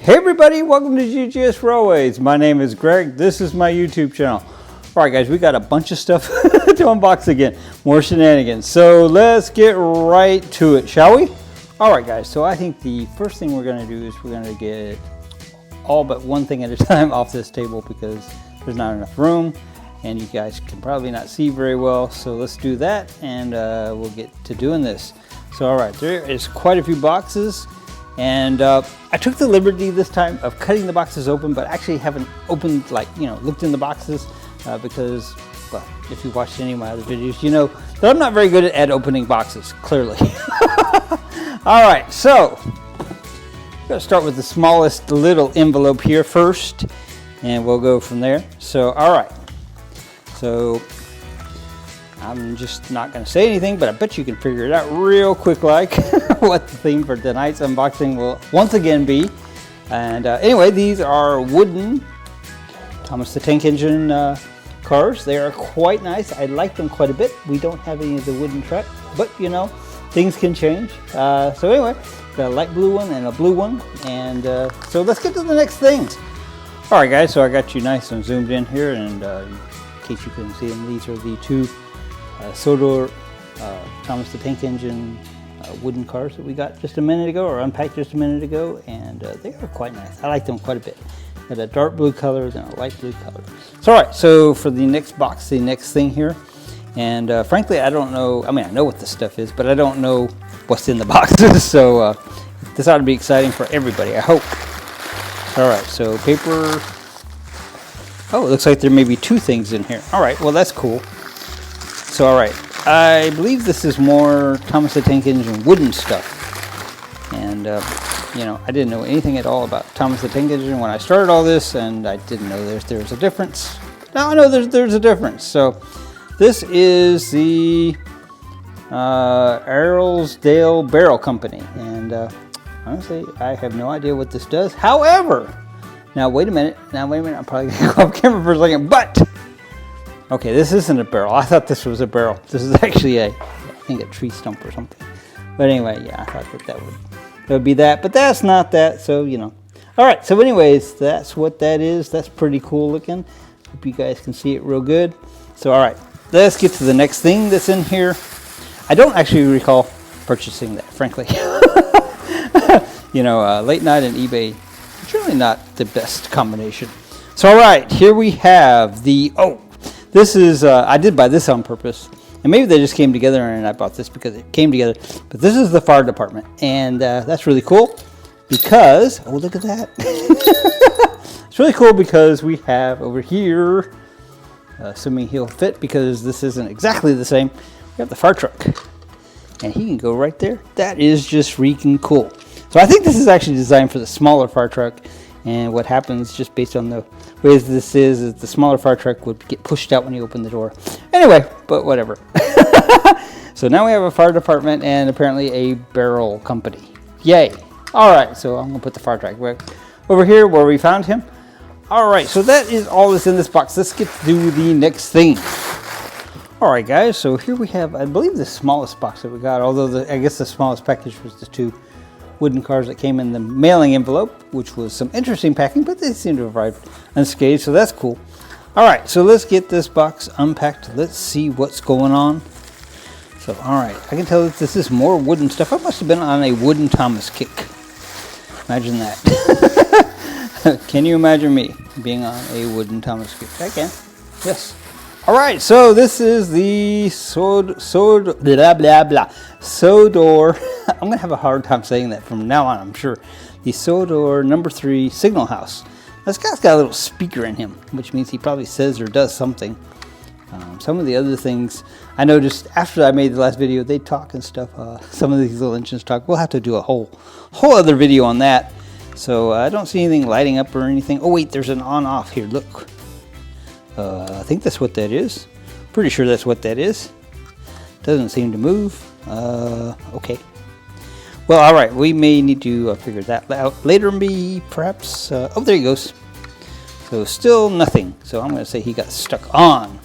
Hey everybody, welcome to GGS Railways. My name is Greg. This is my YouTube channel. All right guys, we got a bunch of stuff to unbox again. More shenanigans. So let's get right to it, shall we? All right guys, so I think the first thing we're gonna do is we're gonna get all but one thing at a time off this table because there's not enough room and you guys can probably not see very well. So let's do that and we'll get to doing this. So all right, there is quite a few boxes. And I took the liberty this time of cutting the boxes open, but actually haven't opened, like, looked in the boxes because, well, if you watched any of my other videos, you know that I'm not very good at opening boxes, clearly. All right, so I'm going to start with the smallest little envelope here first, and we'll go from there. So, all right. So I'm just not going to say anything, but I bet you can figure it out real quick, like what the theme for tonight's unboxing will once again be. And anyway, these are wooden Thomas the Tank Engine cars. They are quite nice. I like them quite a bit. We don't have any of the wooden truck, but things can change. So anyway, got a light blue one and a blue one. And so let's get to the next things. All right, guys, so I got you nice and zoomed in here. And in case you couldn't see them, these are the two Sodor Thomas the Tank Engine wooden cars that we got just a minute ago, or unpacked just a minute ago, and they are quite nice. I like them quite a bit. Got a dark blue color and a light blue color. So all right, so for the next box, the next thing here, and frankly, I don't know. I mean, I know what this stuff is, but I don't know what's in the boxes. So this ought to be exciting for everybody, I hope. All right, so paper. Oh, it looks like there may be two things in here. All right, well that's cool. So, all right, I believe this is more Thomas the Tank Engine wooden stuff. And, I didn't know anything at all about Thomas the Tank Engine when I started all this, and I didn't know there was a difference. Now I know there's a difference. So, this is the Arlesdale Barrel Company. And, honestly, I have no idea what this does. However, now wait a minute. I'm probably going to go off camera for a second, but okay, this isn't a barrel. I thought this was a barrel. This is actually I think a tree stump or something. But anyway, yeah, I thought that would be that. But that's not that, so All right, so anyways, that's what that is. That's pretty cool looking. Hope you guys can see it real good. So all right, let's get to the next thing that's in here. I don't actually recall purchasing that, frankly. Late night and eBay, it's really not the best combination. So all right, here we have the, this is, I did buy this on purpose, and maybe they just came together and I bought this because it came together, but this is the fire department, and that's really cool because, oh, look at that. It's really cool because we have over here, assuming he'll fit because this isn't exactly the same, we have the fire truck, and he can go right there. That is just freaking cool. So I think this is actually designed for the smaller fire truck. And what happens, just based on the way this is the smaller fire truck would get pushed out when you open the door. Anyway, but whatever. So now we have a fire department and apparently a barrel company. Yay. All right, so I'm going to put the fire truck back over here where we found him. All right, so that is all that's in this box. Let's get to the next thing. All right, guys, so here we have, I believe, the smallest box that we got, although I guess the smallest package was the two wooden cars that came in the mailing envelope, which was some interesting packing, but they seem to have arrived unscathed, so that's cool. All right, so let's get this box unpacked. Let's see what's going on. So, all right, I can tell that this is more wooden stuff. I must have been on a wooden Thomas kick. Imagine that. Can you imagine me being on a wooden Thomas kick? I can. Yes. All right, so this is the Sodor. I'm going to have a hard time saying that from now on, I'm sure. The Sodor number 3 signal house. This guy's got a little speaker in him, which means he probably says or does something. Some of the other things, I noticed after I made the last video, they talk and stuff. Some of these little engines talk. We'll have to do a whole other video on that. So I don't see anything lighting up or anything. Oh, wait, there's an on-off here. Look. I think that's what that is. Pretty sure that's what that is. Doesn't seem to move. Okay. Well, all right. We may need to figure that out later, maybe, perhaps. Oh, there he goes. So still nothing. So I'm going to say he got stuck on.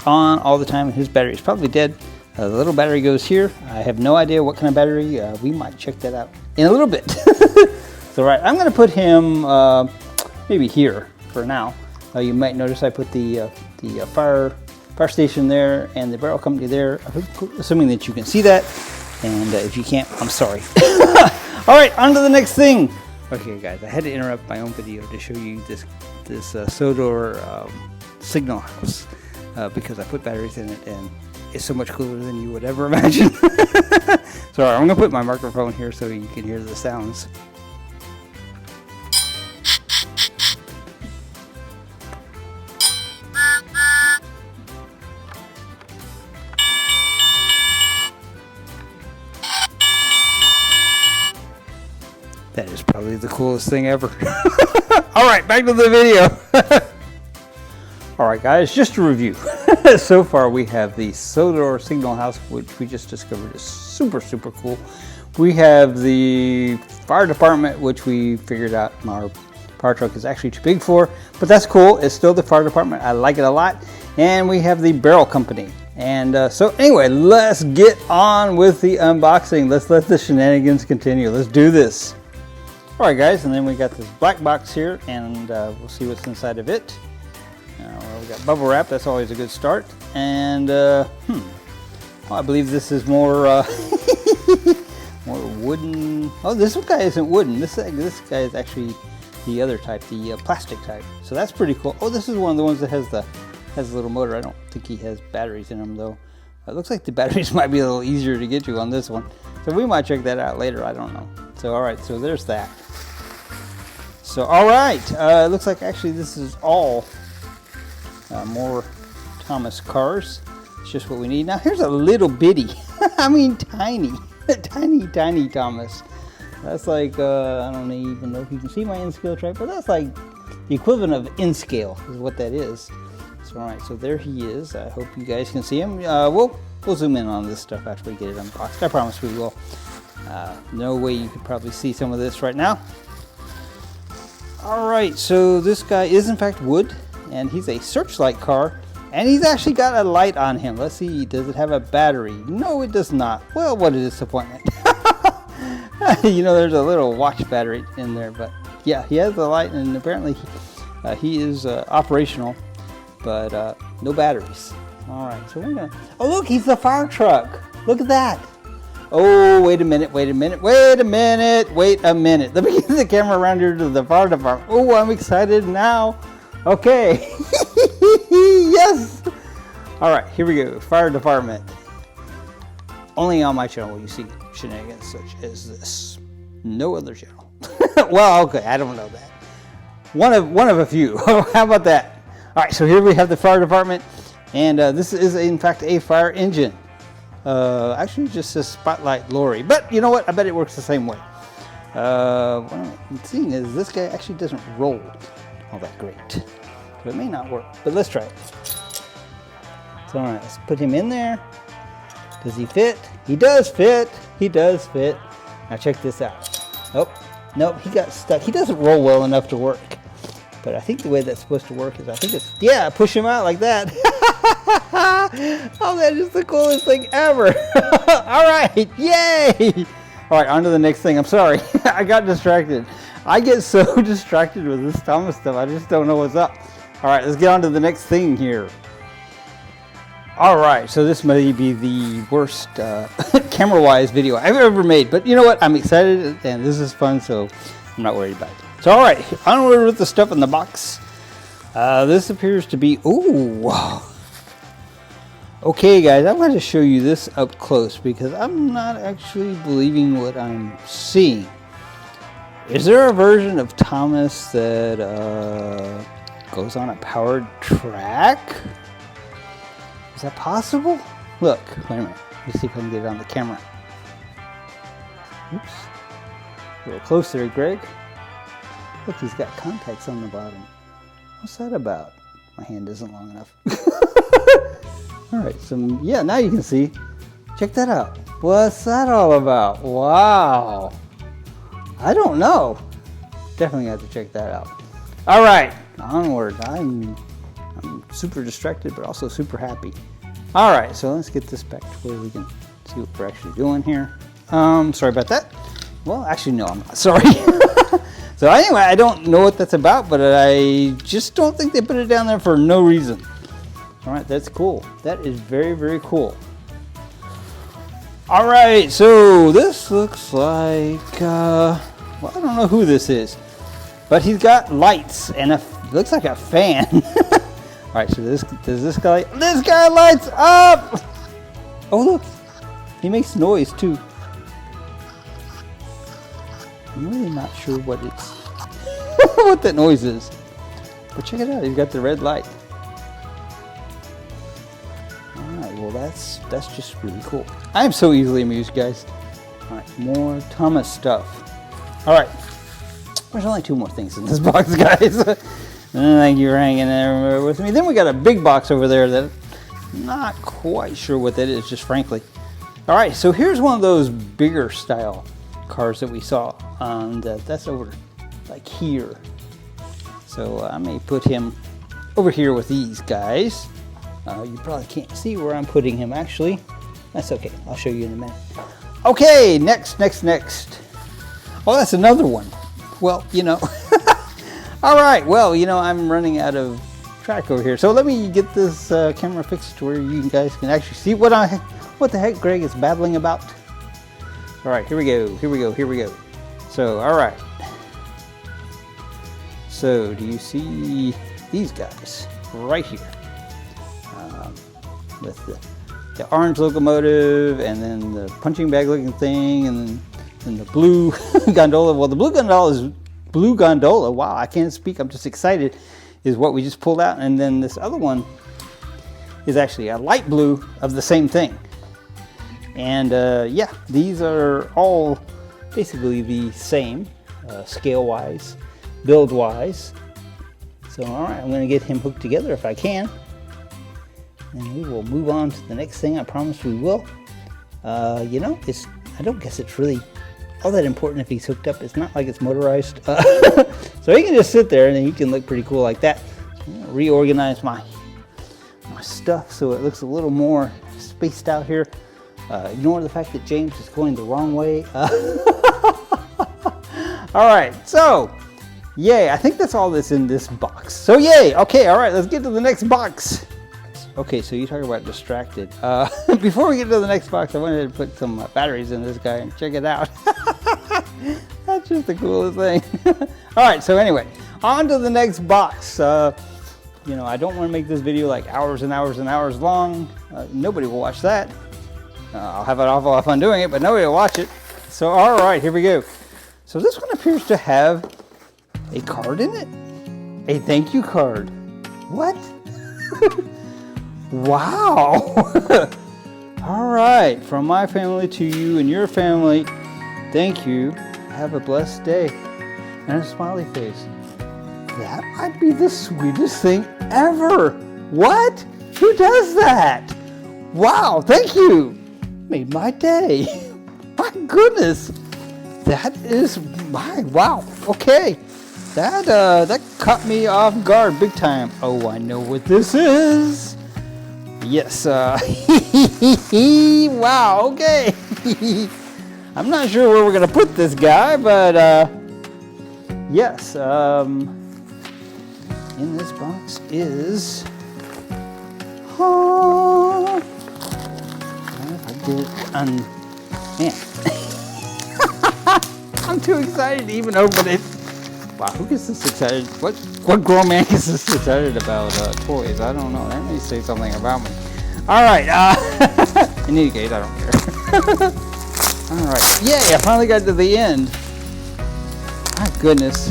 On all the time. His battery is probably dead. The little battery goes here. I have no idea what kind of battery. We might check that out in a little bit. So right, I'm going to put him maybe here for now. You might notice I put the fire station there and the barrel company there, assuming that you can see that. And if you can't, I'm sorry. All right, on to the next thing. Okay, guys, I had to interrupt my own video to show you this Sodor signal house because I put batteries in it, and it's so much cooler than you would ever imagine. So I'm going to put my microphone here so you can hear the sounds. That is probably the coolest thing ever. All right, back to the video. All right, guys, just to review. So far, we have the Sodor signal house, which we just discovered is super, super cool. We have the fire department, which we figured out our fire truck is actually too big for, but that's cool. It's still the fire department. I like it a lot. And we have the barrel company. And so anyway, let's get on with the unboxing. Let's let the shenanigans continue. Let's do this. All right, guys, and then we got this black box here, and we'll see what's inside of it. We got bubble wrap. That's always a good start. And well, I believe this is more more wooden. Oh, this guy isn't wooden. This guy is actually the other type, the plastic type. So that's pretty cool. Oh, this is one of the ones that has a little motor. I don't think he has batteries in them though. It looks like the batteries might be a little easier to get to on this one. So we might check that out later. I don't know. So all right. So there's that. So all right. It looks like actually this is all. More Thomas cars. It's just what we need. Now here's a little bitty, I mean tiny, tiny Thomas. That's like, I don't even know if you can see my N-scale chart, but that's like the equivalent of N-scale is what that is. So alright, so there he is. I hope you guys can see him. We'll zoom in on this stuff after we get it unboxed. I promise we will. No way you could probably see some of this right now. Alright, so this guy is in fact wood. And he's a searchlight car, and he's actually got a light on him. Let's see, does it have a battery? No, it does not. Well, what a disappointment. You know, there's a little watch battery in there, but yeah, he has the light, and apparently he is operational, but no batteries. All right, so we're gonna. Oh, look, he's the fire truck. Look at that. Oh, wait a minute. Let me get the camera around here to the fire department. Oh, I'm excited now. Okay. Yes. All right, here we go. Fire department. Only on my channel will you see shenanigans such as this. No other channel. Well, okay, I don't know that. One of a few. How about that? All right, so here we have the fire department, and this is in fact a fire engine. Actually, just a spotlight lorry, but you know what? I bet it works the same way. What I'm seeing is this guy actually doesn't roll all that great. So it may not work, but let's try it. So all right, let's put him in there. Does he fit? He does fit. He does fit. Now check this out. Oh, nope, he got stuck. He doesn't roll well enough to work. But I think the way that's supposed to work is, I think it's, yeah, push him out like that. Oh, that is the coolest thing ever. All right, yay. All right, on to the next thing. I'm sorry, I got distracted. I get so distracted with this Thomas stuff, I just don't know what's up. All right, let's get on to the next thing here. All right, so this may be the worst camera-wise video I've ever made, but you know what? I'm excited and this is fun, so I'm not worried about it. So all right, onward with the stuff in the box. This appears to be, ooh, wow. Okay guys, I'm going to show you this up close because I'm not actually believing what I'm seeing. Is there a version of Thomas that goes on a powered track? Is that possible? Look, wait a minute. Let's see if I can get it on the camera. Oops. A little closer, Greg. Look, he's got contacts on the bottom. What's that about? My hand isn't long enough. All right, so yeah, now you can see. Check that out. What's that all about? Wow. I don't know. Definitely have to check that out. All right, onward. I'm super distracted, but also super happy. All right, so let's get this back to where we can see what we're actually doing here. Sorry about that. Well, actually, no, I'm not sorry. So anyway, I don't know what that's about, but I just don't think they put it down there for no reason. All right, that's cool. That is very, very cool. All right, so this looks like, well, I don't know who this is, but he's got lights and looks like a fan. All right, so this guy lights up. Oh, look, he makes noise too. I'm really not sure what what that noise is, but check it out. He's got the red light. All right, well that's just really cool. I am so easily amused, guys. All right, more Thomas stuff. All right, there's only 2 more things in this box, guys. Thank you for hanging there with me. Then we got a big box over there that I'm not quite sure what that is, just frankly. All right, so here's one of those bigger style cars that we saw, and that's over like here. So I may put him over here with these guys. You probably can't see where I'm putting him actually. That's okay, I'll show you in a minute. Okay, next. Oh, that's another one. Well, you know. All right, well, you know, I'm running out of track over here. So let me get this camera fixed to where you guys can actually see what the heck Greg is babbling about. All right, here we go. So, all right. So, do you see these guys right here? With the orange locomotive, and then the punching bag looking thing, and then the blue gondola. Well, the blue gondola, wow, I can't speak, I'm just excited, is what we just pulled out. And then this other one is actually a light blue of the same thing. And yeah, these are all basically the same, scale-wise, build-wise. So, all right, I'm going to get him hooked together if I can. And we will move on to the next thing. I promise we will. You know, I don't guess it's really all that important if he's hooked up. It's not like it's motorized. So he can just sit there and then he can look pretty cool like that. I'm going to reorganize my stuff so it looks a little more spaced out here. Ignore the fact that James is going the wrong way. All right, so yay, I think that's all that's in this box. So yay, okay, all right, let's get to the next box. Okay, so you talk about distracted. Before we get to the next box, I wanted to put some batteries in this guy and check it out. That's just the coolest thing. All right, so anyway, on to the next box. You know, I don't want to make this video like hours and hours and hours long. Nobody will watch that. I'll have an awful lot of fun doing it, but nobody will watch it. So, all right, here we go. So this one appears to have a card in it. A thank you card. What? Wow. All right, from my family to you and your family, thank you. Have a blessed day. And a smiley face. That might be the sweetest thing ever. What? Who does that? Wow, thank you. Made my day. My goodness. That is my, wow. Okay. That caught me off guard big time. Oh, I know what this is. Yes, wow, okay. I'm not sure where we're gonna put this guy, but yes, in this box is, if I get it man. I'm too excited to even open it. Wow, who gets this excited? What grown man gets this excited about toys? I don't know. That may say something about me. All right. In any case, I don't care. All right. Yay! I finally got to the end. My goodness.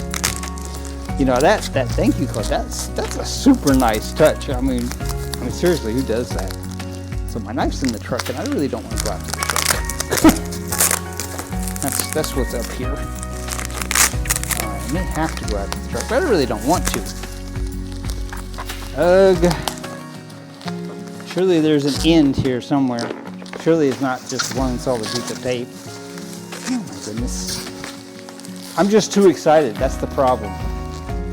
You know that thank you card. That's a super nice touch. I mean, seriously, who does that? So my knife's in the truck, and I really don't want to go out to the truck. That's what's up here. I may have to go out to the truck, but I really don't want to. Ugh. Surely there's an end here somewhere. Surely it's not just one solid piece of tape. Oh my goodness. I'm just too excited. That's the problem.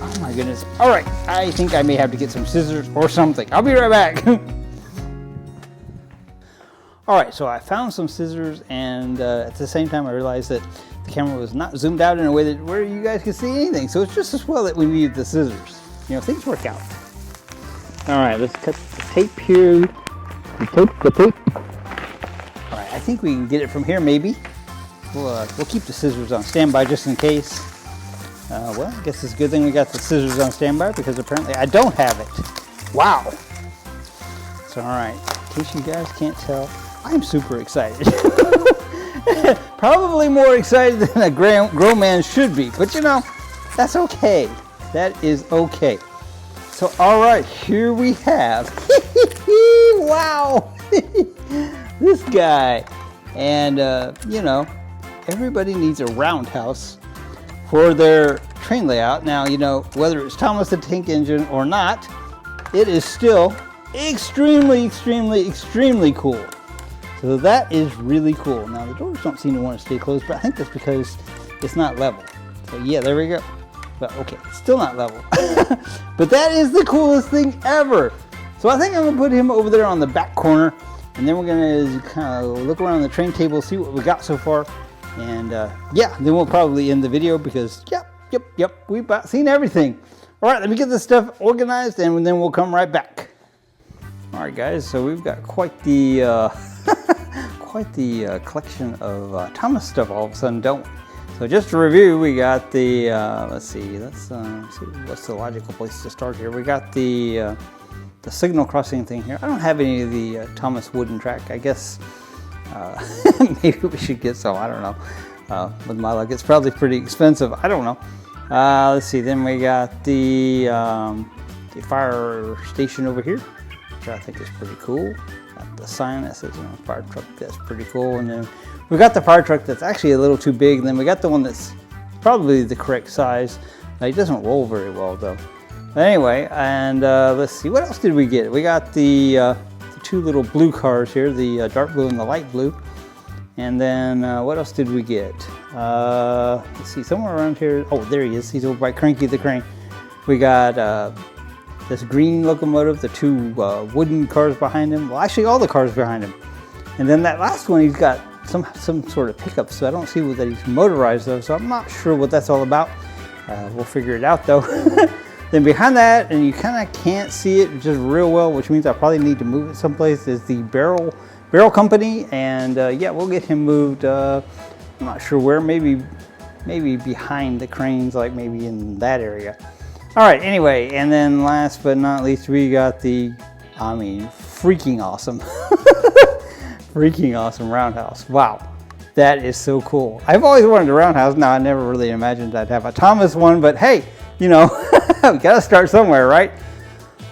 Oh my goodness. All right. I think I may have to get some scissors or something. I'll be right back. All right. So I found some scissors, and at the same time I realized that the camera was not zoomed out in a way that where you guys could see anything. So it's just as well that we needed the scissors. You know, things work out. All right, let's cut the tape here. The tape. All right, I think we can get it from here maybe. We'll keep the scissors on standby just in case. Well, I guess it's a good thing we got the scissors on standby because apparently I don't have it. Wow. So, all right, in case you guys can't tell, I'm super excited. Probably more excited than a grown man should be, but you know, that's okay. That is okay. So, all right, here we have, wow, this guy. And, you know, everybody needs a roundhouse for their train layout. Now, you know, whether it's Thomas the Tank Engine or not, it is still extremely, extremely, extremely cool. So that is really cool. Now, the doors don't seem to want to stay closed, but I think that's because it's not level. So, yeah, there we go. But, okay, it's still not level. But that is the coolest thing ever. So I think I'm going to put him over there on the back corner. And then we're going to kind of look around the train table, see what we got so far. And yeah, then we'll probably end the video because, yep, we've about seen everything. All right, let me get this stuff organized and then we'll come right back. All right, guys, so we've got quite the collection of Thomas stuff all of a sudden, don't we? So just to review, we got the, let's see what's the logical place to start here. We got the signal crossing thing here. I don't have any of the Thomas wooden track. I guess maybe we should get some. I don't know. With my luck, it's probably pretty expensive. I don't know. Let's see. Then we got the fire station over here, which I think is pretty cool. Got the sign that says, you know, fire truck. That's pretty cool. And then we got the fire truck that's actually a little too big. And then we got the one that's probably the correct size. It doesn't roll very well though. Anyway, and let's see, what else did we get? We got the two little blue cars here, the dark blue and the light blue. And then what else did we get? Let's see, somewhere around here. Oh, there he is. He's over by Cranky the Crane. We got this green locomotive, the two wooden cars behind him. Well, actually, all the cars behind him. And then that last one, he's got some sort of pickup. So I don't see that he's motorized though. So I'm not sure what that's all about. We'll figure it out though. Then behind that, and you kind of can't see it just real well, which means I probably need to move it someplace, is the barrel company. And yeah, we'll get him moved. I'm not sure where. Maybe behind the cranes, like maybe in that area. All right. Anyway, and then last but not least, we got the, I mean, freaking awesome, freaking awesome roundhouse. Wow. That is so cool. I've always wanted a roundhouse. Now, I never really imagined I'd have a Thomas one, but hey, you know, we gotta start somewhere, right?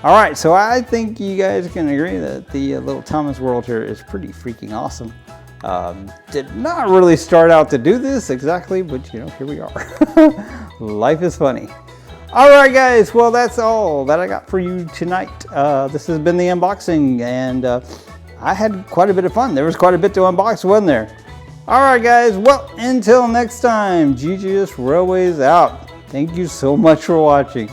All right, so I think you guys can agree that the little Thomas world here is pretty freaking awesome. Did not really start out to do this exactly, but you know, here we are. Life is funny. All right, guys, well, that's all that I got for you tonight. This has been the unboxing, and I had quite a bit of fun. There was quite a bit to unbox, wasn't there? All right, guys, well, until next time, GGS Railways out. Thank you so much for watching.